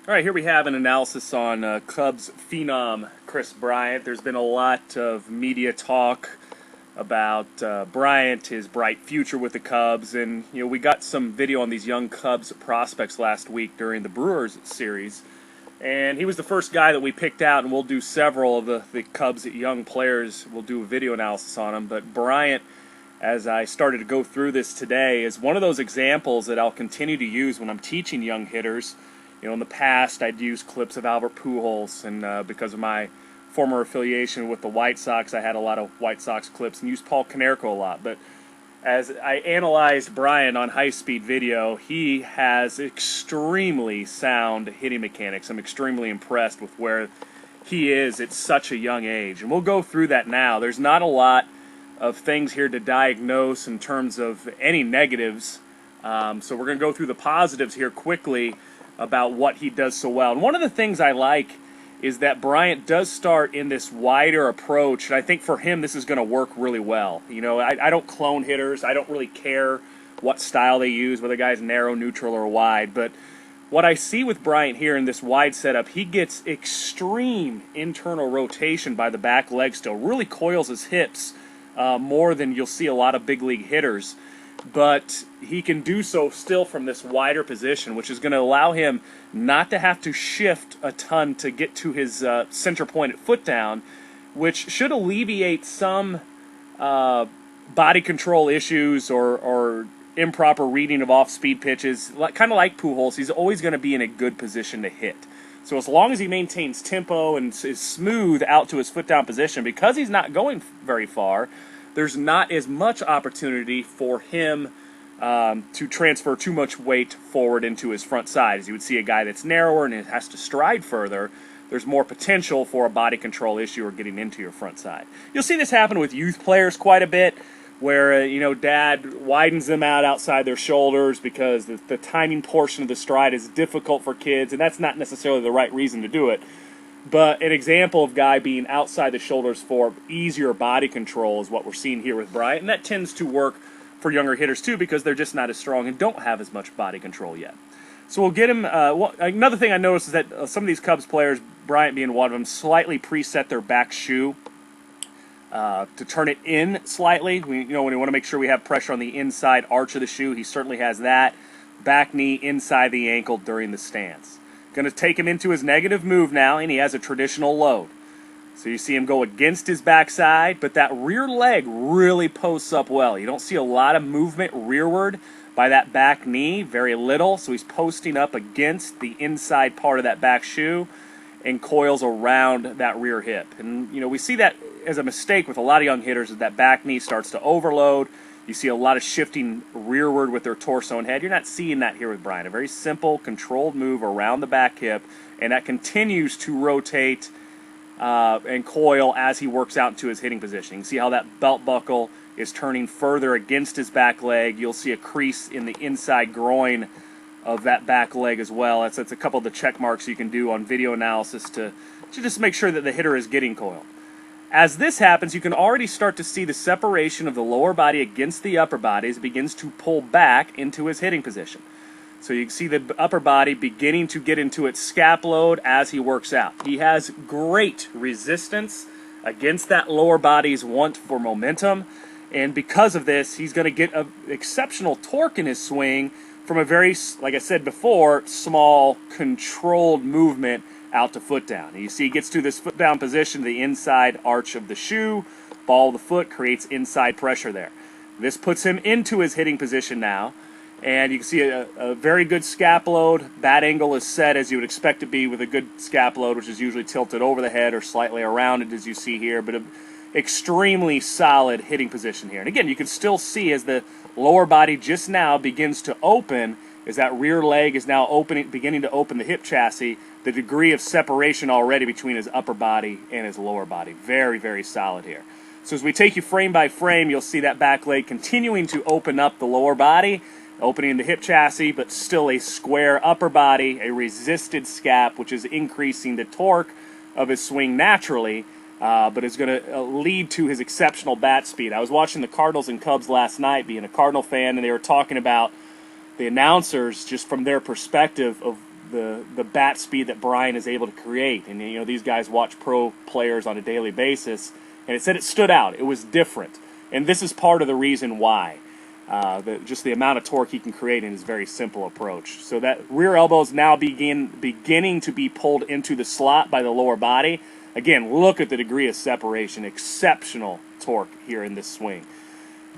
All right, here we have an analysis on Cubs phenom Kris Bryant. There's been a lot of media talk about Bryant, his bright future with the Cubs, and we got some video on these young Cubs prospects last week during the Brewers series, and he was the first guy that we picked out, and we'll do several of the Cubs young players. We'll do a video analysis on him, but Bryant, as I started to go through this today, is one of those examples that I'll continue to use when I'm teaching young hitters. In the past, I'd use clips of Albert Pujols, and because of my former affiliation with the White Sox, I had a lot of White Sox clips and used Paul Konerko a lot. But as I analyzed Bryant on high-speed video, he has extremely sound hitting mechanics. I'm extremely impressed with where he is at such a young age. And we'll go through that now. There's not a lot of things here to diagnose in terms of any negatives. So we're going to go through the positives here quickly about what he does so well. And one of the things I like is that Bryant does start in this wider approach, and I think for him this is going to work really well. I don't clone hitters. I don't really care what style they use, whether the guy's narrow, neutral, or wide. But what I see with Bryant here in this wide setup, he gets extreme internal rotation by the back leg still, really coils his hips more than you'll see a lot of big league hitters. But he can do so still from this wider position, which is going to allow him not to have to shift a ton to get to his center point at foot down, which should alleviate some body control issues or improper reading of off-speed pitches. Kind of like Pujols, he's always going to be in a good position to hit. So as long as he maintains tempo and is smooth out to his foot down position, because he's not going very far, there's not as much opportunity for him to transfer too much weight forward into his front side. As you would see a guy that's narrower and has to stride further, there's more potential for a body control issue or getting into your front side. You'll see this happen with youth players quite a bit, where dad widens them out outside their shoulders because the timing portion of the stride is difficult for kids, and that's not necessarily the right reason to do it. But an example of guy being outside the shoulders for easier body control is what we're seeing here with Bryant, and that tends to work for younger hitters too because they're just not as strong and don't have as much body control yet. So we'll get him. Another thing I noticed is that some of these Cubs players, Bryant being one of them, slightly preset their back shoe to turn it in slightly. When we want to make sure we have pressure on the inside arch of the shoe, he certainly has that. Back knee inside the ankle during the stance. Going to take him into his negative move now, and he has a traditional load. So you see him go against his backside, but that rear leg really posts up well. You don't see a lot of movement rearward by that back knee, very little. So he's posting up against the inside part of that back shoe and coils around that rear hip. And, we see that as a mistake with a lot of young hitters, is that back knee starts to overload. You see a lot of shifting rearward with their torso and head. You're not seeing that here with Bryant. A very simple, controlled move around the back hip, and that continues to rotate and coil as he works out into his hitting position. You can see how that belt buckle is turning further against his back leg. You'll see a crease in the inside groin of that back leg as well. That's a couple of the check marks you can do on video analysis to just make sure that the hitter is getting coiled. As this happens, you can already start to see the separation of the lower body against the upper body as it begins to pull back into his hitting position. So you can see the upper body beginning to get into its scap load as he works out. He has great resistance against that lower body's want for momentum, and because of this, he's going to get an exceptional torque in his swing from a very, like I said before, small, controlled movement out to foot down. And you see he gets to this foot down position, the inside arch of the shoe, ball of the foot creates inside pressure there. This puts him into his hitting position now, and you can see a very good scap load. That angle is set as you would expect to be with a good scap load, which is usually tilted over the head or slightly around it as you see here, but an extremely solid hitting position here. And again, you can still see as the lower body just now begins to open, as that rear leg is now beginning to open the hip chassis, the degree of separation already between his upper body and his lower body. Very, very solid here. So as we take you frame by frame, you'll see that back leg continuing to open up the lower body, opening the hip chassis, but still a square upper body, a resisted scap, which is increasing the torque of his swing naturally, but is going to lead to his exceptional bat speed. I was watching the Cardinals and Cubs last night, being a Cardinal fan, and they were talking about the announcers, just from their perspective of the bat speed that Bryant is able to create. And you know, these guys watch pro players on a daily basis, and it said it stood out. It was different, and this is part of the reason why. Just the amount of torque he can create in his very simple approach. So that rear elbow is now beginning to be pulled into the slot by the lower body. Again, look at the degree of separation. Exceptional torque here in this swing.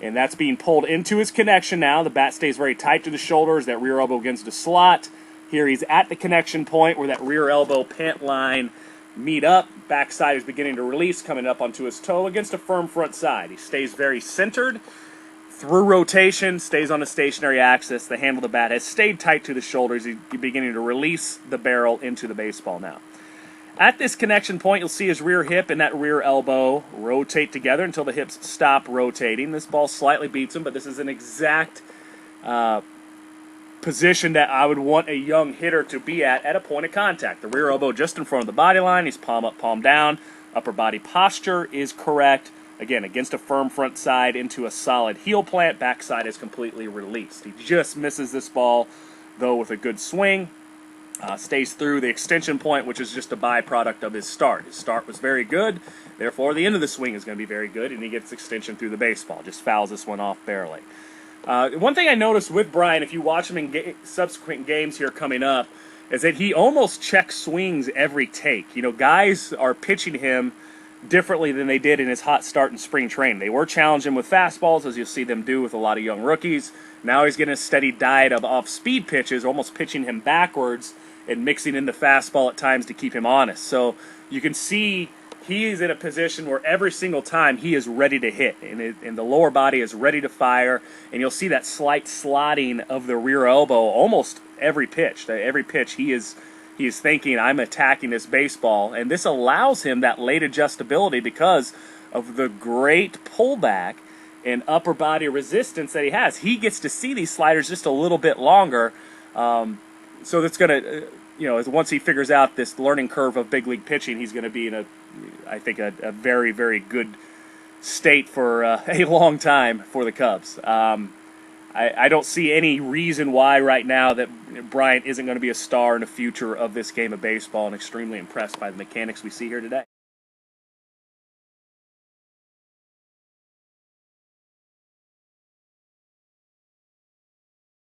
And that's being pulled into his connection now. The bat stays very tight to the shoulders. That rear elbow against the slot. Here he's at the connection point where that rear elbow pant line meet up. Backside is beginning to release, coming up onto his toe against a firm front side. He stays very centered. Through rotation, stays on a stationary axis. The handle of the bat has stayed tight to the shoulders. He's beginning to release the barrel into the baseball now. At this connection point, you'll see his rear hip and that rear elbow rotate together until the hips stop rotating. This ball slightly beats him, but this is an exact position that I would want a young hitter to be at a point of contact. The rear elbow just in front of the body line. He's palm up, palm down. Upper body posture is correct. Again, against a firm front side into a solid heel plant. Backside is completely released. He just misses this ball, though, with a good swing. Stays through the extension point, which is just a byproduct of his start. His start was very good. Therefore, the end of the swing is going to be very good, and he gets extension through the baseball. Just fouls this one off barely. One thing I noticed with Bryant, if you watch him in subsequent games here coming up, is that he almost checks swings every take. You know, guys are pitching him differently than they did in his hot start in spring training. They were challenging him with fastballs, as you'll see them do with a lot of young rookies. Now he's getting a steady diet of off-speed pitches, almost pitching him backwards and mixing in the fastball at times to keep him honest. So you can see he is in a position where every single time he is ready to hit, and the lower body is ready to fire, and you'll see that slight slotting of the rear elbow almost every pitch. Every pitch he is thinking, I'm attacking this baseball, and this allows him that late adjustability because of the great pullback and upper body resistance that he has. He gets to see these sliders just a little bit longer, so that's going to, once he figures out this learning curve of big league pitching, he's going to be in a very, very good state for a long time for the Cubs. I don't see any reason why right now that Bryant isn't going to be a star in the future of this game of baseball, and extremely impressed by the mechanics we see here today.